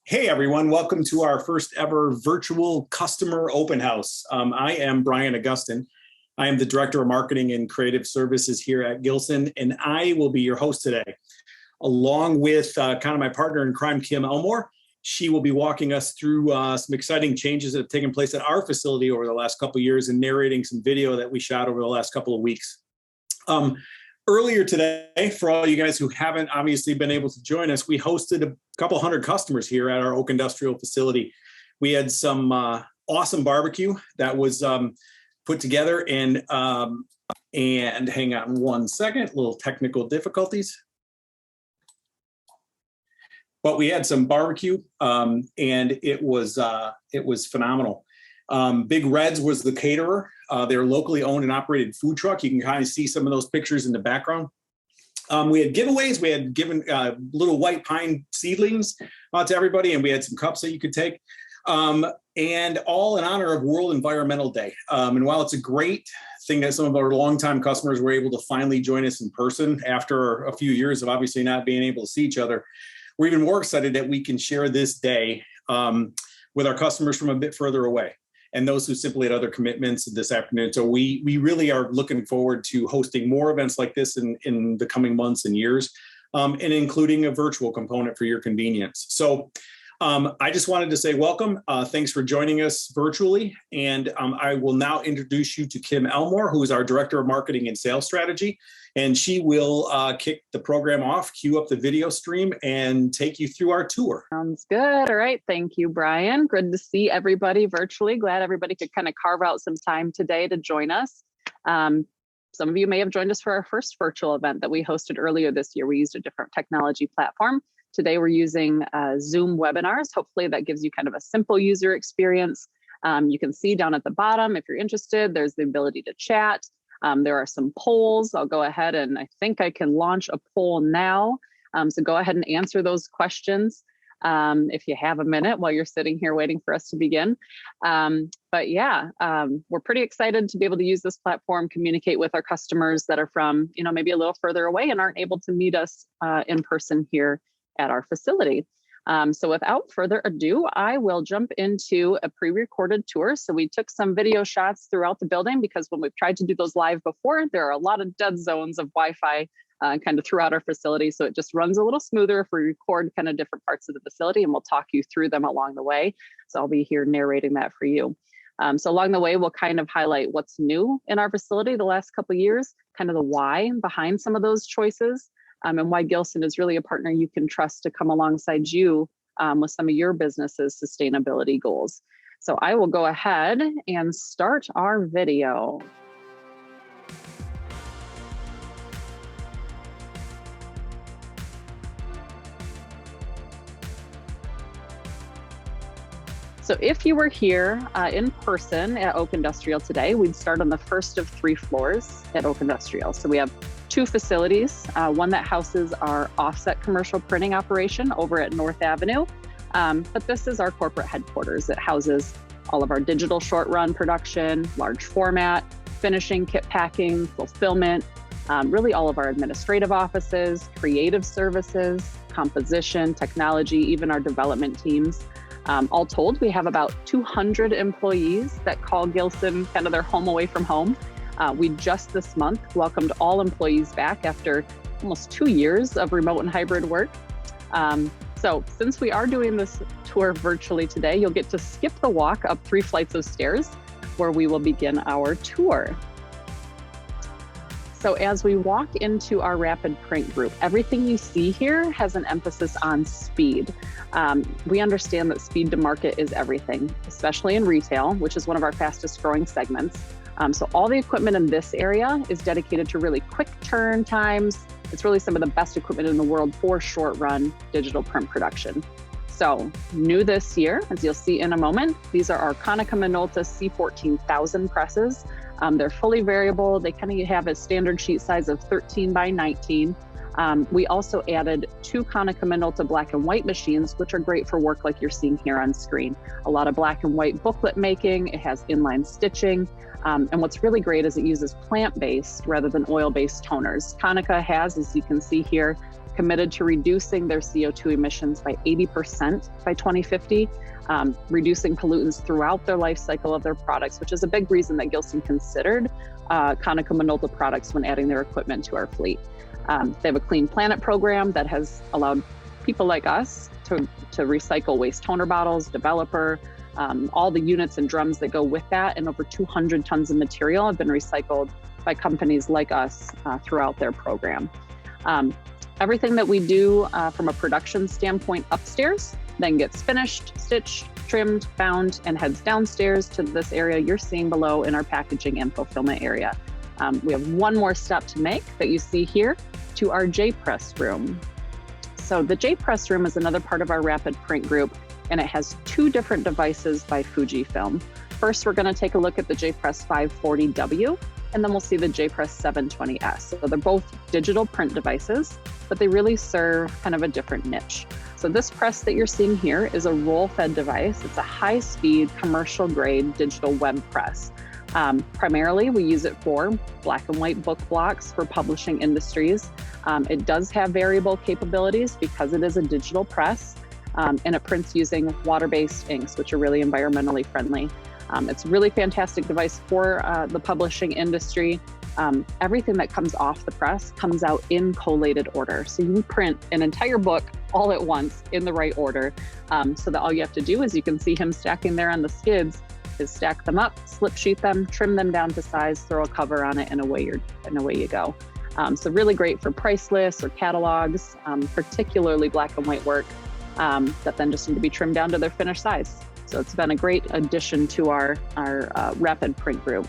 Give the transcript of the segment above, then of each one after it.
Hey everyone, welcome to our first ever virtual customer open house. I am Brian Augustin. I am the Director of Marketing and Creative Services here at Gilson, and I will be your host today, along with kind of my partner in crime, Kim Elmore. She will be walking us through some exciting changes that have taken place at our facility over the last couple of years and narrating some video that we shot over the last couple of weeks. Earlier today, for all you guys who haven't obviously been able to join us, we hosted a couple hundred customers here at our Oak Industrial facility. We had some awesome barbecue that was put together, and hang on one second, little technical difficulties. But we had some barbecue, and it was phenomenal. Big Reds was the caterer. They're a locally owned and operated food truck. You can kind of see some of those pictures in the background. We had giveaways. We had given little white pine seedlings to everybody, and we had some cups that you could take. And all in honor of World Environmental Day. And while it's a great thing that some of our longtime customers were able to finally join us in person after a few years of obviously not being able to see each other, we're even more excited that we can share this day with our customers from a bit further away, and those who simply had other commitments this afternoon. So we really are looking forward to hosting more events like this in the coming months and years, and including a virtual component for your convenience. So I just wanted to say welcome. Thanks for joining us virtually. And I will now introduce you to Kim Elmore, who is our Director of Marketing and Sales Strategy. And she will kick the program off, cue up the video stream, and take you through our tour. Sounds good. All right. Thank you, Brian. Good to see everybody virtually. Glad everybody could kind of carve out some time today to join us. Some of you may have joined us for our first virtual event that we hosted earlier this year. We used a different technology platform. Today, we're using Zoom webinars. Hopefully that gives you kind of a simple user experience. You can see down at the bottom, if you're interested, there's the ability to chat. There are some polls. I'll go ahead and I think I can launch a poll now. So go ahead and answer those questions if you have a minute while you're sitting here waiting for us to begin. But yeah, we're pretty excited to be able to use this platform, communicate with our customers that are from, maybe a little further away and aren't able to meet us in person here at our facility. So without further ado, I will jump into a pre-recorded tour. So we took some video shots throughout the building because when we've tried to do those live before, there are a lot of dead zones of Wi-Fi kind of throughout our facility. So it just runs a little smoother if we record kind of different parts of the facility, and we'll talk you through them along the way. So I'll be here narrating that for you. So along the way, we'll kind of highlight what's new in our facility the last couple of years, kind of the why behind some of those choices. And why Gilson is really a partner you can trust to come alongside you with some of your business's sustainability goals. So I will go ahead and start our video. So if you were here in person at Oak Industrial today, we'd start on the first of 3 floors at Oak Industrial. So we have 2 facilities, one that houses our offset commercial printing operation over at North Avenue. But this is our corporate headquarters. It houses all of our digital short run production, large format, finishing, kit packing, fulfillment, really all of our administrative offices, creative services, composition, technology, even our development teams. All told, we have about 200 employees that call Gilson kind of their home away from home. We just this month welcomed all employees back after almost 2 years of remote and hybrid work. So since we are doing this tour virtually today, you'll get to skip the walk up 3 flights of stairs where we will begin our tour. So as we walk into our rapid print group, everything you see here has an emphasis on speed. We understand that speed to market is everything, especially in retail, which is one of our fastest growing segments. So all the equipment in this area is dedicated to really quick turn times. It's really some of the best equipment in the world for short run digital print production. So new this year, as you'll see in a moment, these are our Konica Minolta C14000 presses. They're fully variable. They kind of have a standard sheet size of 13 by 19. We also added 2 Konica Minolta black and white machines, which are great for work like you're seeing here on screen. A lot of black and white booklet making. It has inline stitching. And what's really great is it uses plant-based rather than oil-based toners. Konica has, as you can see here, committed to reducing their CO2 emissions by 80% by 2050, reducing pollutants throughout their life cycle of their products, which is a big reason that Gilson considered Konica Minolta products when adding their equipment to our fleet. They have a Clean Planet program that has allowed people like us to recycle waste toner bottles, developer, all the units and drums that go with that, and over 200 tons of material have been recycled by companies like us throughout their program. Everything that we do from a production standpoint upstairs then gets finished, stitched, trimmed, bound, and heads downstairs to this area you're seeing below in our packaging and fulfillment area. We have one more step to make that you see here to our J-Press room. So the J-Press room is another part of our rapid print group, and it has two different devices by Fujifilm. First, we're going to take a look at the J-Press 540W, and then we'll see the J-Press 720S. So they're both digital print devices, but they really serve kind of a different niche. So this press that you're seeing here is a roll-fed device. It's a high-speed, commercial-grade digital web press. Primarily, we use it for black and white book blocks for publishing industries. It does have variable capabilities because it is a digital press, and it prints using water-based inks, which are really environmentally friendly. It's a really fantastic device for the publishing industry. Everything that comes off the press comes out in collated order. So you can print an entire book all at once in the right order. So that all you have to do is, you can see him stacking there on the skids, is stack them up, slip sheet them, trim them down to size, throw a cover on it, and away you go. So really great for price lists or catalogs, particularly black and white work that then just need to be trimmed down to their finished size. So it's been a great addition to our rapid print group.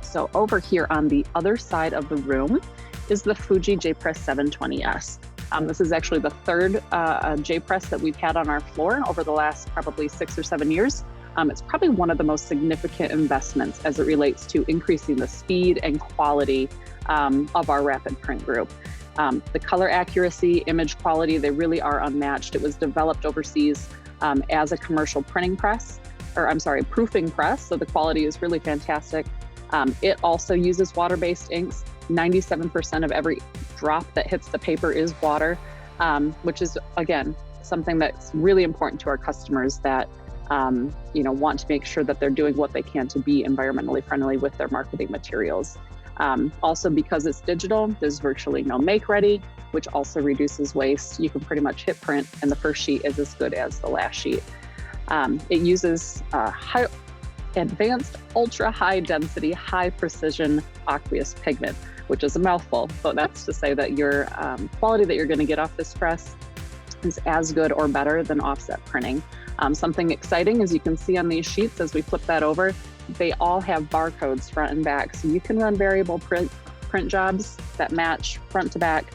So over here on the other side of the room is the Fuji J-Press 720S. This is actually the third J-Press that we've had on our floor over the last probably 6 or 7 years. It's probably one of the most significant investments as it relates to increasing the speed and quality of our rapid print group. The color accuracy, image quality, they really are unmatched. It was developed overseas as a commercial proofing press. So the quality is really fantastic. It also uses water-based inks. 97% of every drop that hits the paper is water, which is, again, something that's really important to our customers that want to make sure that they're doing what they can to be environmentally friendly with their marketing materials. Also, because it's digital, there's virtually no make ready, which also reduces waste. You can pretty much hit print and the first sheet is as good as the last sheet. It uses advanced, ultra high density, high precision aqueous pigment, which is a mouthful, but that's to say that your quality that you're going to get off this press is as good or better than offset printing. Something exciting, as you can see on these sheets as we flip that over, they all have barcodes front and back. So you can run variable print jobs that match front to back.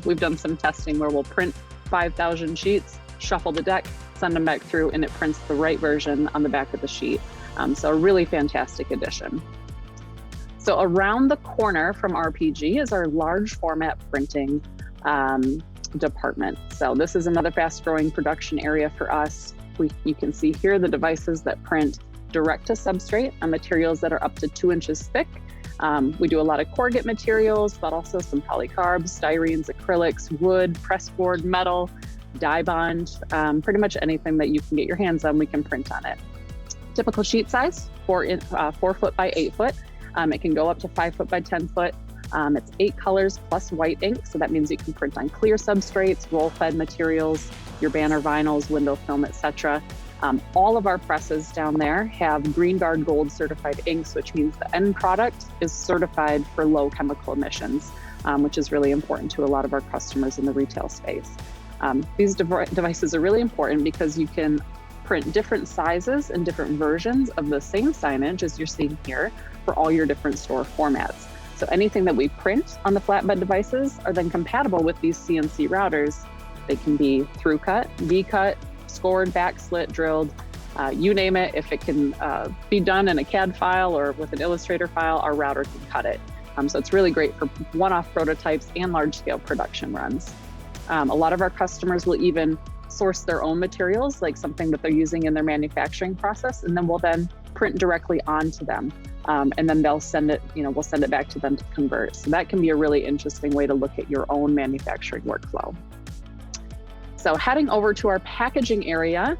We've done some testing where we'll print 5,000 sheets, shuffle the deck, send them back through, and it prints the right version on the back of the sheet. So a really fantastic addition. So around the corner from RPG is our large format printing department. So this is another fast growing production area for us. You can see here the devices that print direct to substrate on materials that are up to 2 inches thick. We do a lot of corrugate materials, but also some polycarbs, styrenes, acrylics, wood, pressboard, metal, dye bond, pretty much anything that you can get your hands on, we can print on it. Typical sheet size, 4 foot by 8 foot. It can go up to 5 foot by 10 foot. It's 8 colors plus white ink, so that means you can print on clear substrates, roll-fed materials, your banner vinyls, window film, etc. All of our presses down there have Green Guard Gold certified inks, which means the end product is certified for low chemical emissions, which is really important to a lot of our customers in the retail space. These devices are really important because you can print different sizes and different versions of the same signage as you're seeing here for all your different store formats. So anything that we print on the flatbed devices are then compatible with these CNC routers. They can be through cut, V-cut, scored, back slit, drilled, you name it. If it can be done in a CAD file or with an Illustrator file, our router can cut it. So it's really great for one-off prototypes and large-scale production runs. A lot of our customers will even source their own materials, like something that they're using in their manufacturing process, and then we'll then print directly onto them. and then they'll send it, we'll send it back to them to convert. So that can be a really interesting way to look at your own manufacturing workflow. So heading over to our packaging area,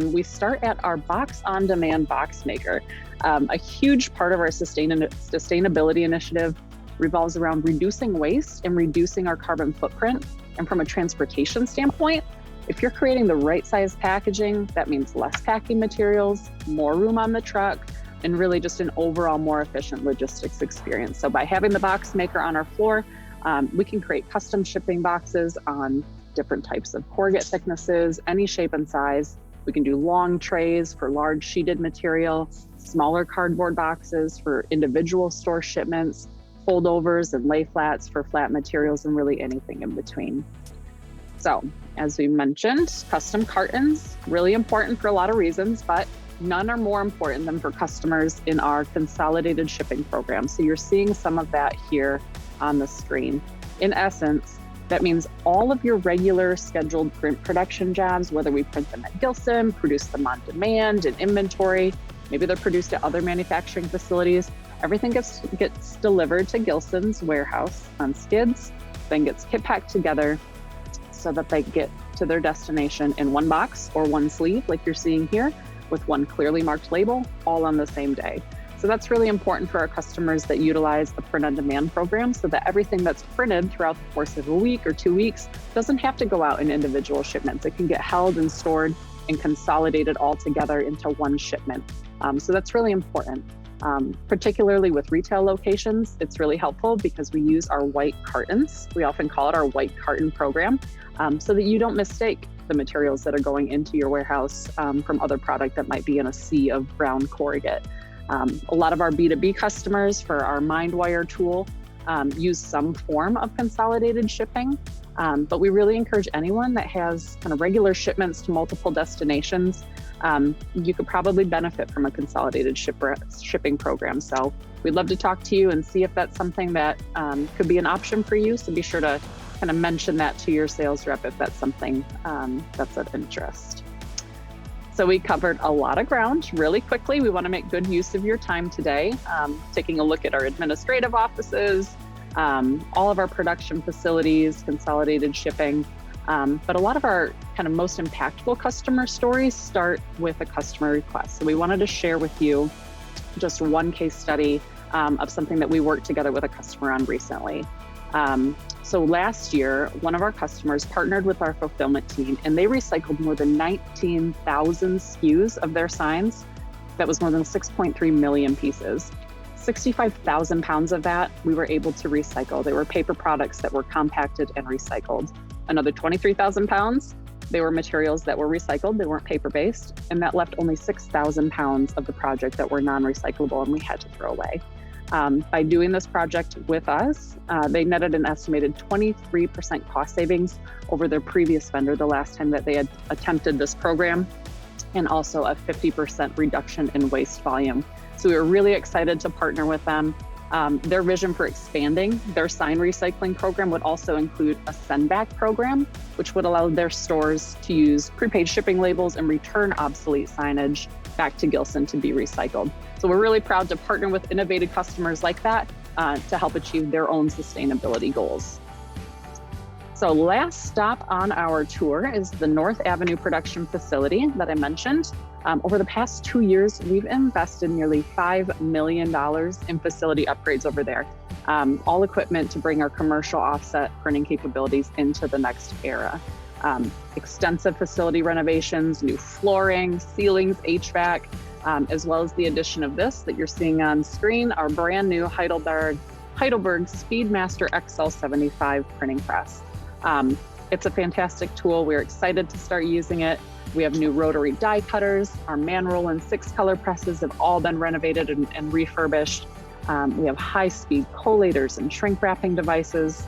we start at our Box on Demand box maker. A huge part of our sustainability initiative revolves around reducing waste and reducing our carbon footprint. And from a transportation standpoint, if you're creating the right size packaging, that means less packing materials, more room on the truck, and really just an overall more efficient logistics experience. So by having the box maker on our floor, we can create custom shipping boxes on different types of corrugate thicknesses, any shape and size. We can do long trays for large sheeted material, smaller cardboard boxes for individual store shipments, foldovers and lay flats for flat materials, and really anything in between. So as we mentioned, custom cartons, really important for a lot of reasons, but none are more important than for customers in our consolidated shipping program. So you're seeing some of that here on the screen. In essence, that means all of your regular scheduled print production jobs, whether we print them at Gilson, produce them on demand in inventory, maybe they're produced at other manufacturing facilities, everything gets delivered to Gilson's warehouse on skids, then gets kit packed together so that they get to their destination in one box or one sleeve, like you're seeing here, with one clearly marked label, all on the same day. So that's really important for our customers that utilize the print on demand program, so that everything that's printed throughout the course of a week or 2 weeks doesn't have to go out in individual shipments. It can get held and stored and consolidated all together into one shipment. So that's really important. Particularly with retail locations, it's really helpful because we use our white cartons. We often call it our white carton program, so that you don't mistake the materials that are going into your warehouse from other product that might be in a sea of brown corrugate. A lot of our B2B customers for our MindWire tool use some form of consolidated shipping, but we really encourage anyone that has kind of regular shipments to multiple destinations. You could probably benefit from a consolidated shipping program. So we'd love to talk to you and see if that's something that could be an option for you. So be sure to kind of mention that to your sales rep if that's something that's of interest. So we covered a lot of ground really quickly. We want to make good use of your time today, taking a look at our administrative offices, all of our production facilities, consolidated shipping. But a lot of our kind of most impactful customer stories start with a customer request. So we wanted to share with you just one case study of something that we worked together with a customer on recently. So last year, one of our customers partnered with our fulfillment team, and they recycled more than 19,000 SKUs of their signs. That was more than 6.3 million pieces. 65,000 pounds of that we were able to recycle. They were paper products that were compacted and recycled. Another 23,000 pounds, they were materials that were recycled, they weren't paper-based, and that left only 6,000 pounds of the project that were non-recyclable and we had to throw away. By doing this project with us, they netted an estimated 23% cost savings over their previous vendor the last time that they had attempted this program, and also a 50% reduction in waste volume. So we were really excited to partner with them. Their vision for expanding their sign recycling program would also include a send-back program, which would allow their stores to use prepaid shipping labels and return obsolete signage back to Gilson to be recycled. So we're really proud to partner with innovative customers like that to help achieve their own sustainability goals. So last stop on our tour is the North Avenue production facility that I mentioned. Over the past 2 years, we've invested nearly $5 million in facility upgrades over there, all equipment to bring our commercial offset printing capabilities into the next era. Extensive facility renovations, new flooring, ceilings, HVAC, as well as the addition of this that you're seeing on screen, our brand new Heidelberg Speedmaster XL75 printing press. It's a fantastic tool. We're excited to start using it. We have new rotary die cutters. Our man-roll and 6-color presses have all been renovated and refurbished. We have high-speed collators and shrink wrapping devices.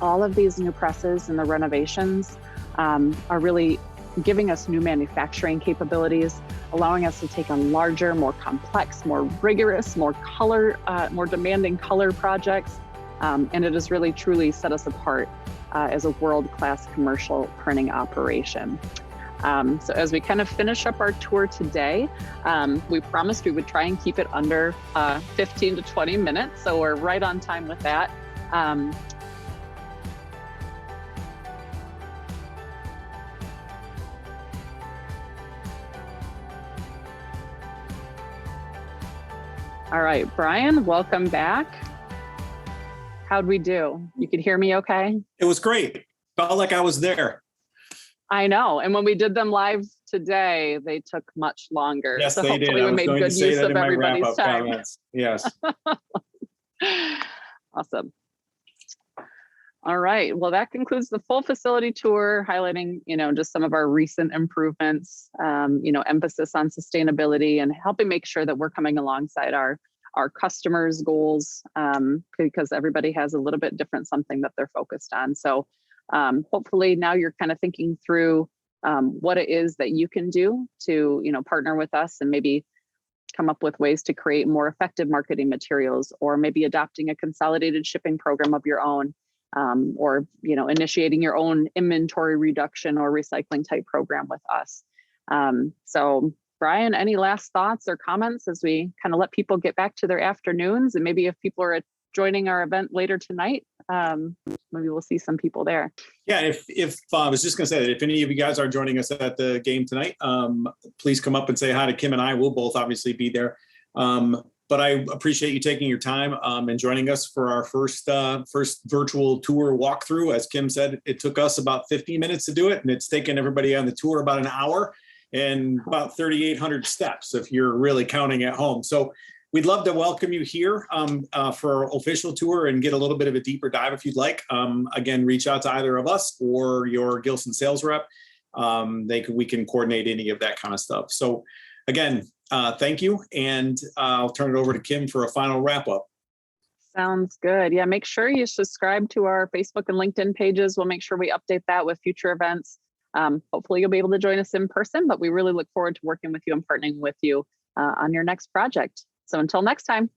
All of these new presses and the renovations are really giving us new manufacturing capabilities, allowing us to take on larger, more complex, more rigorous, more demanding color projects. And it has really truly set us apart as a world-class commercial printing operation. So as we kind of finish up our tour today, we promised we would try and keep it under 15 to 20 minutes. So we're right on time with that. All right, Brian, welcome back. How'd we do? You could hear me okay? It was great. Felt like I was there. I know. And when we did them live today, they took much longer. Yes, so they did. hopefully I we was made going to good say use that of in my everybody's wrap-up time. comments. Yes. Awesome. All right. Well, that concludes the full facility tour, highlighting, just some of our recent improvements, emphasis on sustainability and helping make sure that we're coming alongside our customers' goals, because everybody has a little bit different something that they're focused on. So hopefully now you're kind of thinking through what it is that you can do to, partner with us and maybe come up with ways to create more effective marketing materials, or maybe adopting a consolidated shipping program of your own, or initiating your own inventory reduction or recycling type program with us. So Brian, any last thoughts or comments as we kind of let people get back to their afternoons, and maybe if people are joining our event later tonight, maybe we'll see some people there. Yeah, if I was just going to say that if any of you guys are joining us at the game tonight, please come up and say hi to Kim and I. We'll both obviously be there. But I appreciate you taking your time and joining us for our first virtual tour walkthrough. As Kim said, it took us about 15 minutes to do it, and it's taken everybody on the tour about an hour and about 3,800 steps if you're really counting at home. So we'd love to welcome you here for our official tour and get a little bit of a deeper dive if you'd like. Again, reach out to either of us or your Gilson sales rep. We can coordinate any of that kind of stuff. So again, thank you. And I'll turn it over to Kim for a final wrap up. Sounds good. Yeah, make sure you subscribe to our Facebook and LinkedIn pages. We'll make sure we update that with future events. Hopefully you'll be able to join us in person, but we really look forward to working with you and partnering with you on your next project. So until next time.